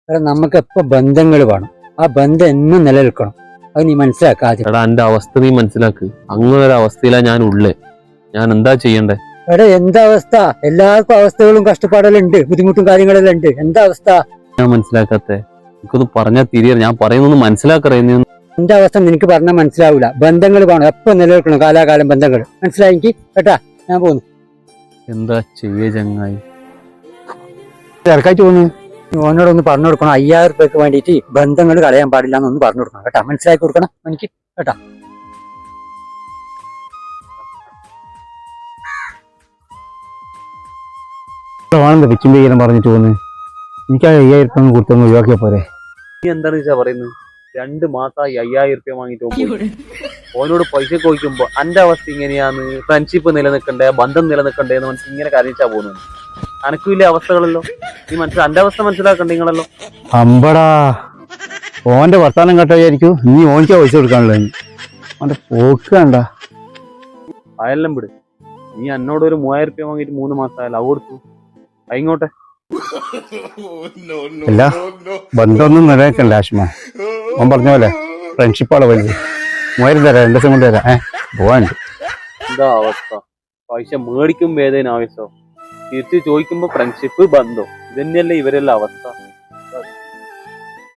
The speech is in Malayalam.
കാരണം നമുക്ക് എപ്പോ ബന്ധങ്ങൾ വേണം, ആ ബന്ധം എന്നും നിലനിൽക്കണം. അത് നീ മനസ്സിലാക്കാതെ. എടാ എന്റെ അവസ്ഥ നീ മനസ്സിലാക്ക്. അങ്ങനെ ഒരു അവസ്ഥയിലാ ഞാൻ ഉള്ളേ. ഞാൻ എന്താ ചെയ്യണ്ടേ? എടാ എന്താ അവസ്ഥ? എല്ലാവർക്കും അവസ്ഥകളും കഷ്ടപ്പാടെല്ലാം ഉണ്ട്, ബുദ്ധിമുട്ടും കാര്യങ്ങളെല്ലാം ഉണ്ട്. എന്താ അവസ്ഥ? ഞാൻ മനസ്സിലാക്കാത്തെ എനിക്കൊന്ന് പറഞ്ഞാൽ തിരിയ. ഞാൻ പറയുന്നൊന്ന് മനസ്സിലാക്കറേ നീ. എന്റെ അവസ്ഥ നിനക്ക് പറഞ്ഞാൽ മനസ്സിലാവൂല. ബന്ധങ്ങൾ വേണം, എപ്പോ നിലനിൽക്കണം, കാലാകാലം ബന്ധങ്ങൾ. മനസ്സിലായെങ്കിൽ കേട്ടാ, ഞാൻ പോകുന്നു. എന്താ ചെയ്യേ ചങ്ങായി? തിരക്കായിട്ട് പോകുന്നു. ഓനോടൊന്ന് പറഞ്ഞു കൊടുക്കണം, 5000 രൂപയ്ക്ക് വേണ്ടിയിട്ട് ബന്ധങ്ങൾ കളയാൻ പാടില്ല എന്നൊന്ന് പറഞ്ഞു കൊടുക്കണം കേട്ടാ. മനസ്സിലാക്കി കൊടുക്കണം എനിക്ക് കേട്ടാ. വെച്ചും ചെയ്യാൻ പറഞ്ഞിട്ട് പോകുന്നു. എനിക്ക് ആ 5000 രൂപ കൊടുത്തൊന്ന് ഒഴിവാക്കിയാ പോരെ? നീ എന്താണ് വെച്ചാ പറയുന്നത്? 2 മാസമായി 5000 രൂപ വാങ്ങിട്ട് ഓനോട് പൈസ ചോദിക്കുമ്പോ എന്റെ അവസ്ഥ ഇങ്ങനെയാന്ന്, ഫ്രണ്ട്ഷിപ്പ് നിലനിൽക്കണ്ടേ, ബന്ധം നിലനിൽക്കണ്ടേ എന്ന് മനസ്സിൽ ഇങ്ങനെ കരയിച്ചാ പോകുന്നു. അനക്കും ഇല്ല അവസ്ഥകളല്ലോ. നീ എന്റെ അവസ്ഥ മനസ്സിലാക്കണ്ടേ നിങ്ങളല്ലോ. അമ്പടാ, ഓന്റെ വർത്താനം കേട്ടായിരിക്കും നീ ഓനിക്കാ പൈസ കൊടുക്കാനുള്ളത്. ഓന്റെ പോക്ക് കണ്ട. അയെല്ലാം വിട്. നീ എന്നോട് ഒരു 3000 രൂപ വാങ്ങിട്ട് 3 മാസമായാലും അത് കൊടുത്തു. അതിങ്ങോട്ടെ അല്ല, ബന്ധമൊന്നും നിലനിൽക്കണ്ട ആശ്മ. ഓൻ പറഞ്ഞ പോലെ ഫ്രണ്ട്ഷിപ്പാണ് വലുത്. 3000 തരാം, 2 ദിവസം കൊണ്ട് തരാം. പോവാണ്ട്. എന്താ അവസ്ഥ? പൈസ മേടിക്കും വേദന ആവശ്യം, തിരിച്ച് ചോദിക്കുമ്പോ ഫ്രണ്ട്ഷിപ്പ് ബന്ധം. ഇതന്നെയല്ലേ ഇവരെല്ലാം അവസ്ഥ.